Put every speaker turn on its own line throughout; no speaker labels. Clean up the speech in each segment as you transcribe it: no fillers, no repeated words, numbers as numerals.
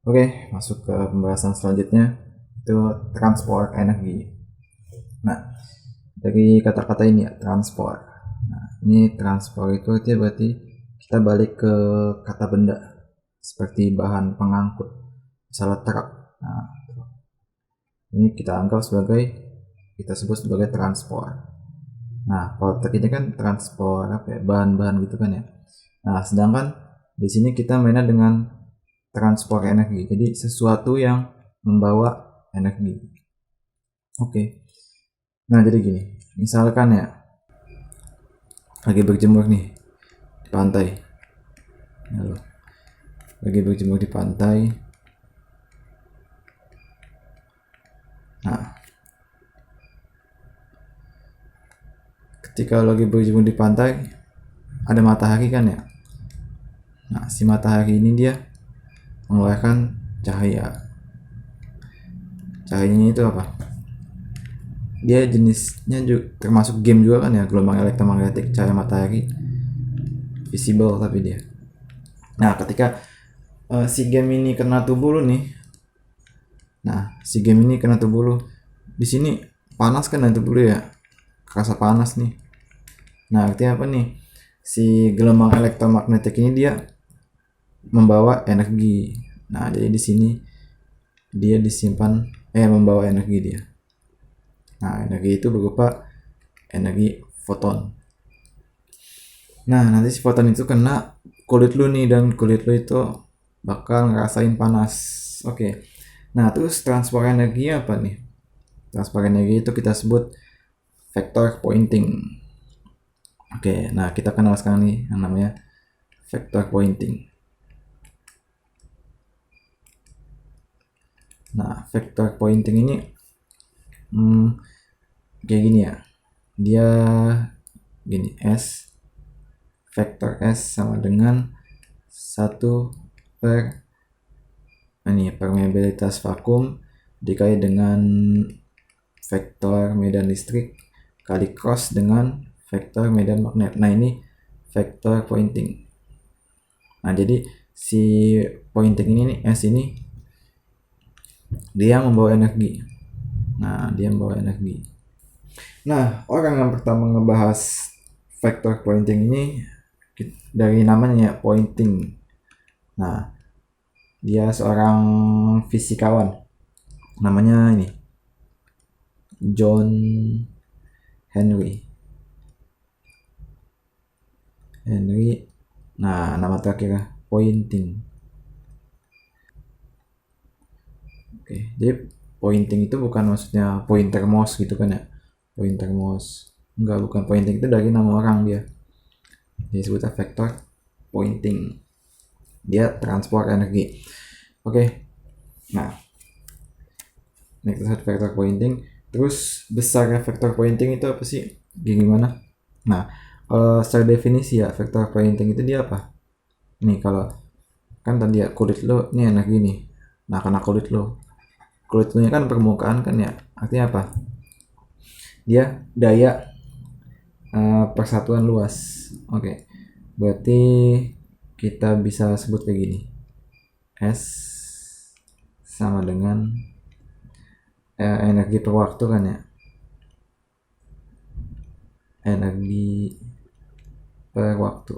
Oke, masuk ke pembahasan selanjutnya, itu transport energi. Nah, dari kata-kata ini ya, transport. Nah, ini transport itu berarti kita balik ke kata benda, seperti bahan pengangkut, misalnya truk. Nah, ini kita sebut sebagai transport. Nah, kalau truk ini kan transport bahan-bahan gitu kan ya. Nah, sedangkan di sini kita mainnya dengan transport energi, jadi sesuatu yang membawa energi. Oke. Nah, jadi gini, misalkan ya lagi berjemur nih di pantai. Halo. Lagi berjemur di pantai. Nah, ketika lagi berjemur di pantai ada matahari kan ya. Nah, si matahari ini dia mengeluarkan cahaya. Cahayanya itu apa? Dia jenisnya juga termasuk game juga kan ya, gelombang elektromagnetik cahaya matahari, visible tapi dia. Nah, ketika si game ini kena tubuh lu nih. Nah, si game ini kena tubuh lu. Di sini panas kan tubuh lu ya. Kerasa panas nih. Nah, artinya apa nih? Si gelombang elektromagnetik ini dia membawa energi. Nah, jadi di sini dia disimpan membawa energi dia. Nah, energi itu berupa energi foton. Nah, nanti si foton itu kena kulit lu nih, dan kulit lu itu bakal ngerasain panas. Oke. Nah, terus transfer energi apa nih? Transfer energi itu kita sebut vector pointing. Oke, nah kita kenal sekarang nih yang namanya vector pointing. Nah, vector pointing ini kayak gini ya. Dia gini, vector S sama dengan 1 per ini permeabilitas vakum dikali dengan vektor medan listrik kali cross dengan vektor medan magnet. Nah, ini vector pointing. Nah, jadi si pointing ini nih, S ini dia membawa energi. Nah, dia membawa energi. Nah, orang yang pertama ngebahas vector pointing ini dari namanya pointing. Nah, dia seorang fisikawan. Namanya ini John Henry. Nah, nama terakhir pointing. Oke, jadi pointing itu bukan maksudnya pointer mouse gitu kan ya. Pointer mouse. Enggak, bukan. Pointing itu dari nama orang dia. Disebutnya vector pointing. Dia transport energi. Oke. Nah, next vector pointing. Terus besarnya vector pointing itu apa sih? Gimana? Nah, kalau secara definisi ya, vector pointing itu dia apa? Nih, kalau kan tadi ya kulit lo ini energi nih. Nah, karena kulit lo nya kan permukaan kan ya, artinya apa? Dia daya persatuan luas. Oke. Berarti kita bisa sebut kayak gini. S sama dengan energi per waktu kan ya. Energi per waktu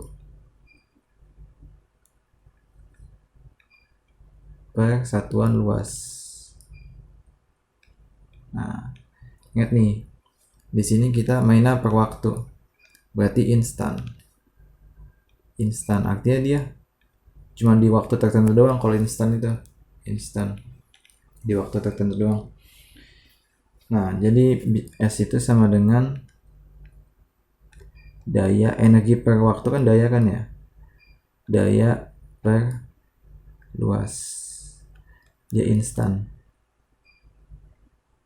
per satuan luas. Nah, ingat nih, di sini kita mainnya per waktu, berarti instan. Instan artinya dia cuma di waktu tertentu doang. Kalau instan itu instan di waktu tertentu doang. Nah, jadi S itu sama dengan daya energi per waktu kan daya kan ya. Daya per luas. Dia instan.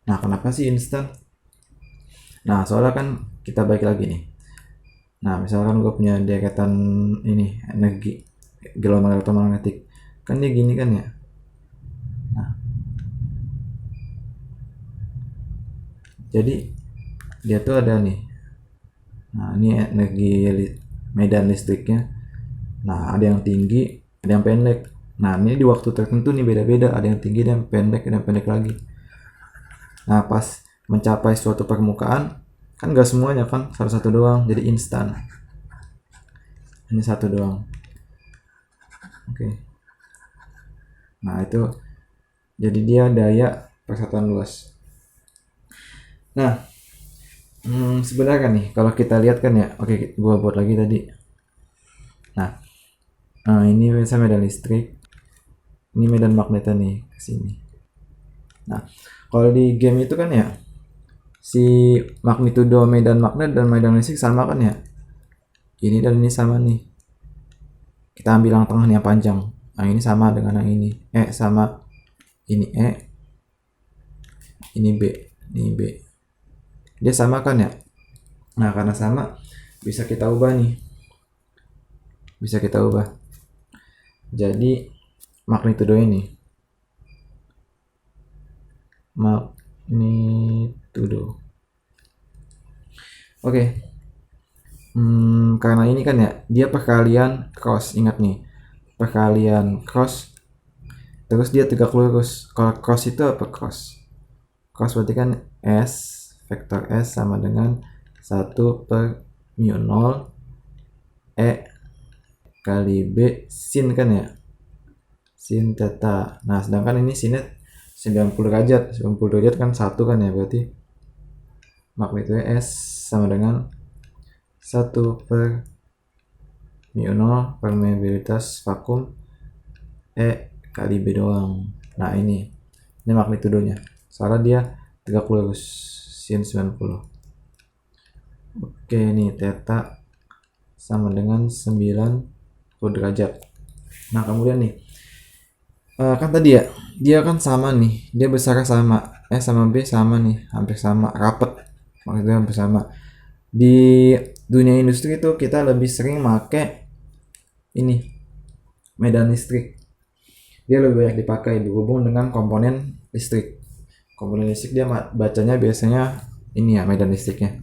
Nah, kenapa sih instan? Nah, soalnya kan kita balik lagi nih. Nah, misalkan gue punya deretan ini energi gelombang elektromagnetik, kan dia gini kan ya. Nah, jadi dia tuh ada nih. Nah, ini energi medan listriknya. Nah, ada yang tinggi, ada yang pendek. Nah, ini di waktu tertentu nih beda-beda, ada yang tinggi dan pendek lagi. Nah, pas mencapai suatu permukaan, kan gak semuanya kan, satu-satu doang, jadi instan. Ini satu doang. Oke. Nah, itu jadi dia daya persatuan luas. Nah, sebenarnya nih kalau kita lihat kan ya, oke, gua buat lagi tadi. Nah, ini misalnya medan listrik, ini medan magnetnya nih ke sini. Nah, kalau di game itu kan ya, si magnitudo medan magnet dan medan listrik sama kan ya, ini dan ini sama nih. Kita ambil yang tengah nih yang panjang. Nah, ini sama dengan yang ini. Sama ini ini B, ini B. Dia sama kan ya? Nah, karena sama bisa kita ubah nih. Bisa kita ubah. Jadi magnitudo ini. Magnitudo. Oke. Karena ini kan ya, dia perkalian cross, ingat nih. Perkalian cross terus dia tegak lurus. Kalau cross itu apa cross? Cross berarti kan S, vektor S sama dengan 1 per mu 0 E kali B sin kan ya, sin theta. Nah, sedangkan ini sinnya 90 derajat. 90 derajat kan 1 kan ya, berarti magnitudo S sama dengan 1 per mu 0 permeabilitas vakum E kali B doang. Nah, ini magnitudonya. Soalnya dia tegak lurus sin 90. Oke, nih theta sama dengan 90 derajat. Nah, kemudian nih kan tadi ya, dia kan sama nih, dia besarnya sama, sama B sama nih, hampir sama, rapet, maksudnya hampir sama. Di dunia industri itu kita lebih sering make ini medan listrik, dia lebih banyak dipakai berhubung dengan komponen listrik. Komponen listrik dia bacanya biasanya ini ya, medan listriknya.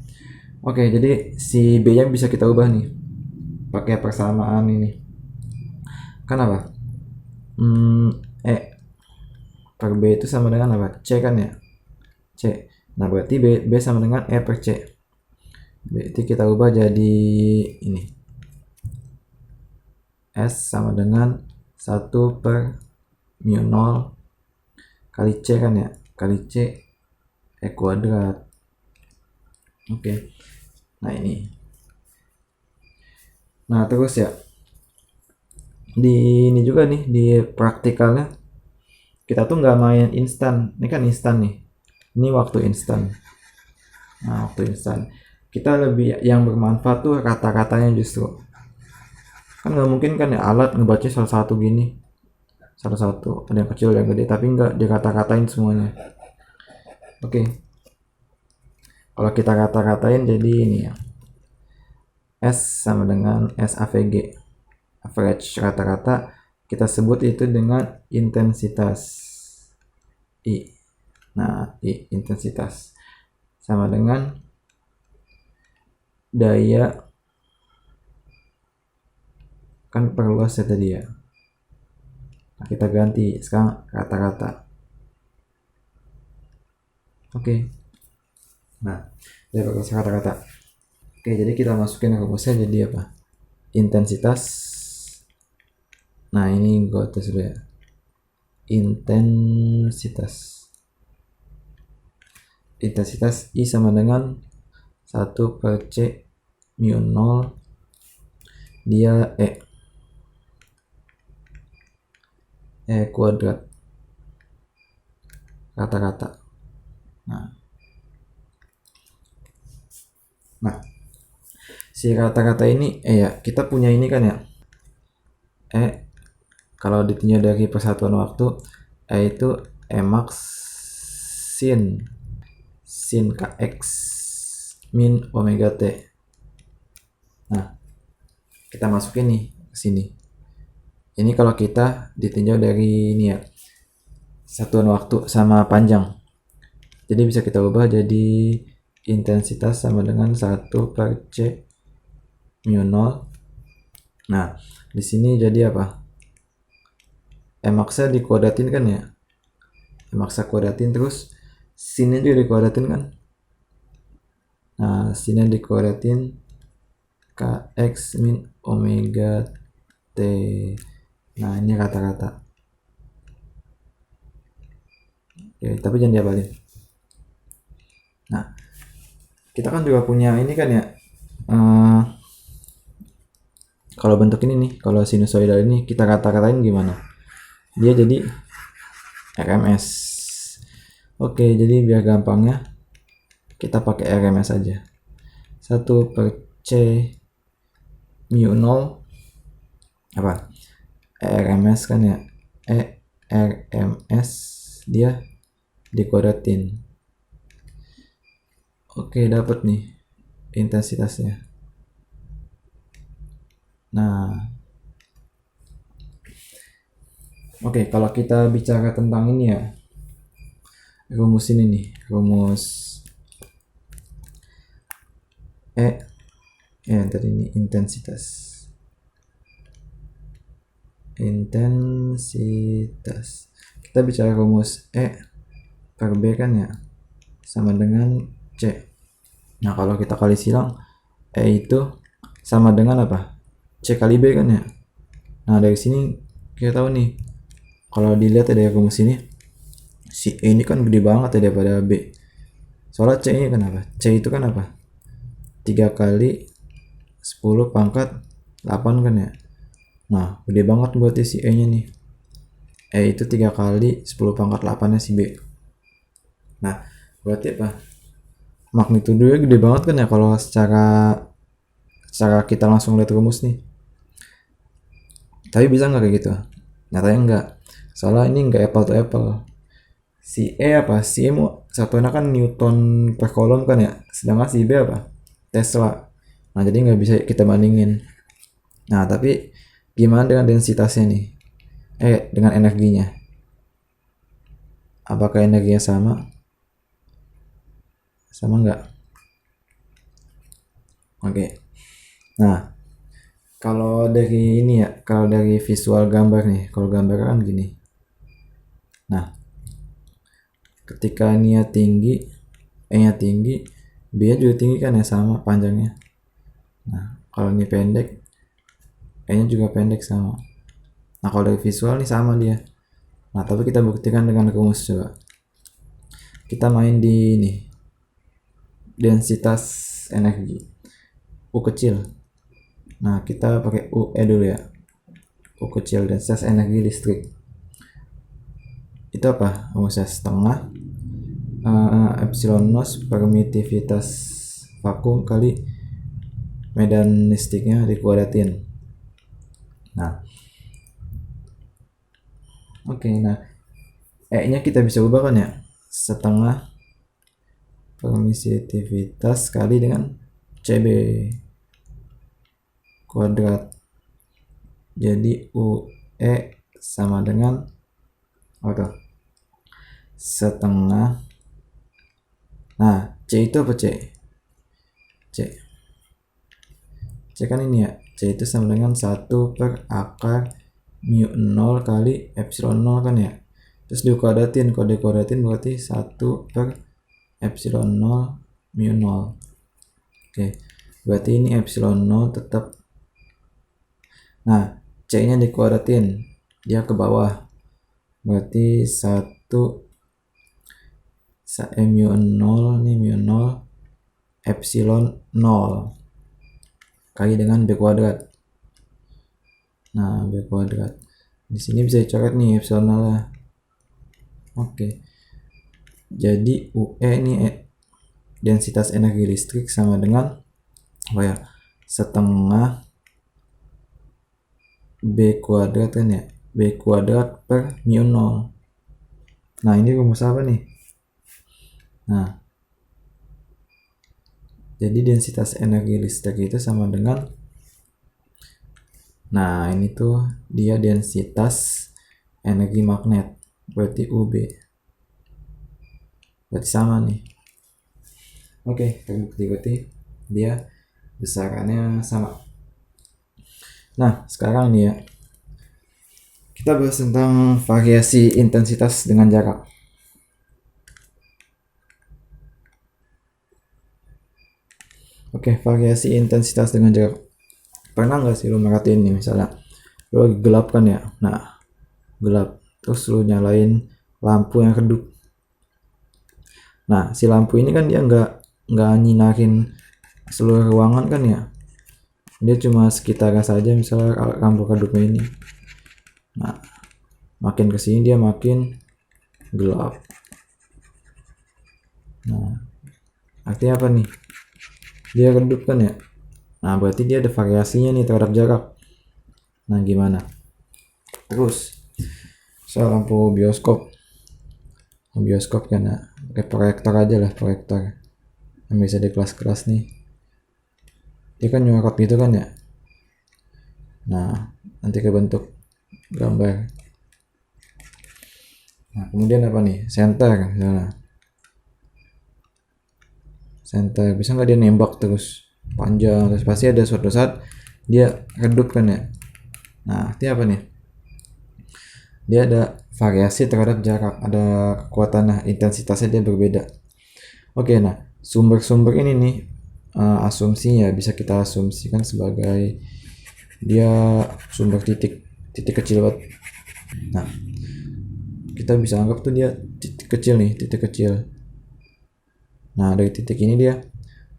Oke, jadi si B nya bisa kita ubah nih pakai persamaan ini. Kenapa? E per B itu sama dengan apa? C kan ya? C. Nah, berarti B sama dengan E per C. Berarti kita ubah jadi ini. S sama dengan 1 per mu 0 kali C kan ya? Kali C E kuadrat. Oke. Nah, ini. Nah, terus ya. Di ini juga nih, di praktikalnya kita tuh nggak main instan. Ini kan instan nih. Ini waktu instan. Nah, waktu instan. Kita lebih yang bermanfaat tuh kata-katanya justru. Kan nggak mungkin kan ya alat ngebaca satu-satu gini. Satu-satu. Ada yang kecil, ada yang gede. Tapi nggak dikata-katain semuanya. Oke. Kalau kita kata-katain jadi ini ya. S sama dengan SAVG. Average rata-rata kita sebut itu dengan intensitas I. Nah, I intensitas sama dengan daya, kan perluas ya tadi ya. Nah, kita ganti sekarang rata-rata. Oke. Nah, daya perluas rata-rata. Oke, jadi kita masukin rumusnya jadi apa? Intensitas. Nah, ini gue tes dulu ya. Intensitas I sama dengan 1 per C mu 0 dia E kuadrat rata-rata. Nah, si rata-rata ini ya, kita punya ini kan ya. Kalau ditinjau dari persatuan waktu, itu Emax sin Kx min omega T. Nah, kita masukin nih ke sini. Ini kalau kita ditinjau dari ini ya, satuan waktu sama panjang. Jadi bisa kita ubah jadi intensitas sama dengan 1 per C mu 0. Nah, di sini jadi apa? M-nya dikuadratin kan ya, M-nya kuadratin, terus sin-nya juga dikuadratin kan. Nah, sin-nya dikuadratin kx min omega t. Nah, ini rata-rata. Oke, tapi jangan diabalin. Nah, kita kan juga punya ini kan ya, kalau bentuk ini nih, kalau sinusoidal ini kita kata-katain gimana? Dia jadi RMS. Oke, jadi biar gampangnya kita pakai RMS aja. 1/c mu 0 apa? RMS kan ya? RMS dia dikuadratin. Oke, dapat nih intensitasnya. Nah, oke, kalau kita bicara tentang ini ya, rumus ini nih, rumus tadi ini intensitas. Kita bicara rumus per B kan ya, sama dengan C. Nah, kalau kita kali silang, itu sama dengan apa? C kali B kan ya. Nah, dari sini kita tahu nih, kalau dilihat dari rumus ini, si E ini kan gede banget ya daripada B. Soalnya C ini kan apa? C itu kan apa? 3 kali 10 pangkat 8 kan ya. Nah, gede banget berarti si E nya nih. E itu 3 kali 10 pangkat 8 nya si B. Nah, berarti apa? Magnitudonya gede banget kan ya kalau secara kita langsung lihat rumus nih. Tapi bisa nggak kayak gitu? Nyatanya enggak. Soalnya ini enggak apple to apple. Si E apa? Si E mau satunya kan Newton per kolom kan ya. Sedangkan si B apa? Tesla. Nah, jadi nggak bisa kita bandingin. Nah, tapi gimana dengan densitasnya nih? Dengan energinya. Apakah energinya sama? Sama nggak? Oke. Nah, kalau dari ini ya, kalau dari visual gambar nih, kalau gambar kan gini. Nah, ketika ini tinggi, E-nya tinggi, B-nya juga tinggi kan ya, sama panjangnya. Nah, kalau ini pendek, E-nya juga pendek sama. Nah, kalau dari visual nih sama dia. Nah, tapi kita buktikan dengan rumus coba. Kita main di ini, densitas energi, U kecil. Nah, kita pakai UE dulu ya. U kecil, densitas energi listrik. Itu apa? Rumusnya setengah epsilon nos permitivitas vakum kali medan listriknya dikuadratin. Nah, oke, nah E-nya kita bisa ubah kan ya, setengah permitivitas kali dengan CB kuadrat. Jadi UE sama dengan apa? Setengah. Nah, C itu apa C? C kan ini ya. C itu sama dengan 1 per akar mu 0 kali epsilon 0 kan ya. Terus dikuadratin, kalau dikuadratin berarti 1 per epsilon 0 mu 0. Oke, berarti ini epsilon 0 tetap. Nah, C nya dikuadratin, dia ke bawah, berarti 1 mu 0 ini mu 0 epsilon 0 kali dengan B kuadrat. Nah, B kuadrat di sini bisa dicoret nih epsilon 0 lah. Oke, jadi UE ini densitas energi listrik sama dengan apa ya, setengah B kuadrat kan ya, B kuadrat per mu 0. Nah, ini rumus apa nih? Nah, jadi densitas energi listrik itu sama dengan, nah ini tuh dia densitas energi magnet, berarti UB. Berarti sama nih. Oke, terbukti dia besarannya sama. Nah, sekarang nih ya, Kita bahas tentang variasi intensitas dengan jarak. Oke, variasi intensitas dengan jarak. Pernah nggak sih lu merhatiin nih, misalnya lu lagi gelap kan ya, nah gelap terus lu nyalain lampu yang redup. Nah si lampu ini kan dia nggak nyinarin seluruh ruangan kan ya, dia cuma sekitarnya saja, misalnya lampu redupnya ini. Nah makin kesini dia makin gelap. Nah artinya apa nih, dia redup kan ya, nah berarti dia ada variasinya nih terhadap jarak. Nah gimana, terus soal lampu bioskop kan ya, pakai proyektor aja lah, proyektor yang bisa di kelas-kelas nih, dia kan nyorot gitu kan ya. Nah nanti kebentuk gambar. Nah kemudian apa nih, center misalnya, center bisa nggak dia nembak terus panjang, terus pasti ada suatu saat dia redup kan ya. Nah artinya apa nih, dia ada variasi terhadap jarak, ada kekuatan, nah intensitasnya dia berbeda. Oke, nah sumber-sumber ini nih, asumsinya bisa kita asumsikan sebagai dia sumber titik titik kecil banget. Nah kita bisa anggap tuh dia titik kecil nih, titik kecil. Nah dari titik ini dia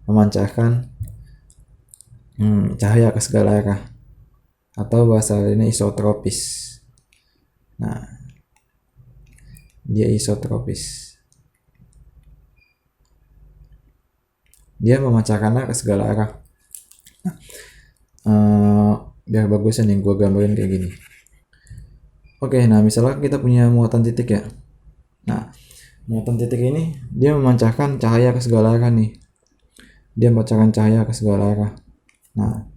memancarkan cahaya ke segala arah, atau bahasa lainnya isotropis. Nah dia isotropis, dia memancarkannya ke segala arah. Biar bagusan yang gue gambarin kayak gini. Oke, nah misalnya kita punya muatan titik ya. Nah muatan titik ini dia memancarkan cahaya ke segala arah nih, dia memancarkan cahaya ke segala arah. Nah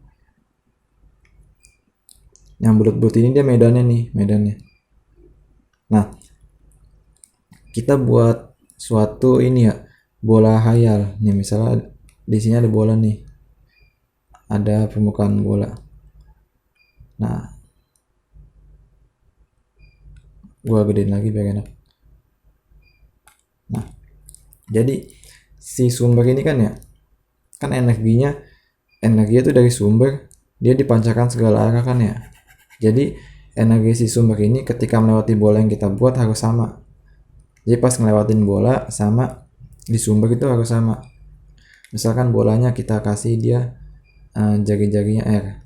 yang bulat-bulat ini dia medannya nih, medannya. Nah kita buat suatu ini ya, bola hayal nih, misalnya di sini ada bola nih, ada permukaan bola. Nah gua gedein lagi biar enak. Nah jadi si sumber ini kan ya, kan energi itu dari sumber, dia dipancarkan segala arah kan ya. Jadi energi si sumber ini ketika melewati bola yang kita buat harus sama. Jadi pas ngelewatin bola sama di sumber itu harus sama. Misalkan bolanya kita kasih dia jari-jarinya R.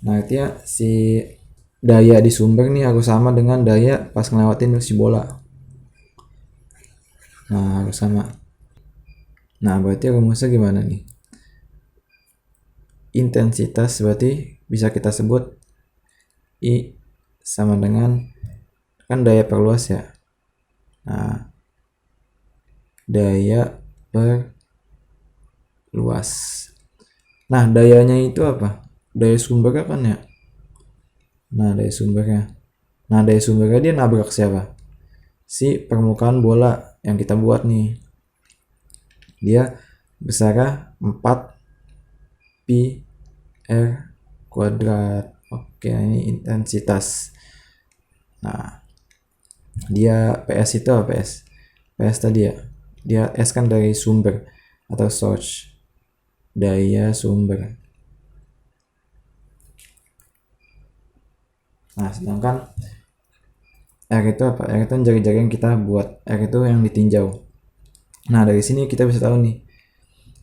Nah itu ya, si daya di sumber nih harus sama dengan daya pas ngelewatin si bola. Nah harus sama. Nah berarti rumusnya gimana nih? Intensitas berarti bisa kita sebut I sama dengan, kan daya perluas ya. Nah daya perluas. Nah dayanya itu apa? Daya sumbernya kan ya. Nah daya sumbernya. Nah daya sumbernya dia nabrak siapa? Si permukaan bola yang kita buat nih. Dia besarnya 4 pi r kuadrat. Oke, ini intensitas. Nah dia PS itu apa PS? PS tadi ya. Dia S kan dari sumber atau source, daya sumber. Nah sedangkan R itu apa? R itu jari-jari yang kita buat, R itu yang ditinjau. Nah dari sini kita bisa tahu nih,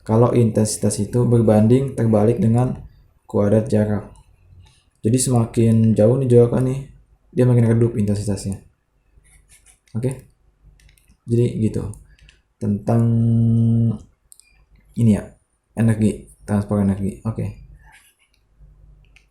kalau intensitas itu berbanding terbalik dengan kuadrat jarak. Jadi semakin jauh nih jaraknya nih, dia makin redup intensitasnya. Oke, jadi gitu tentang ini ya, energi, transfer energi. Oke.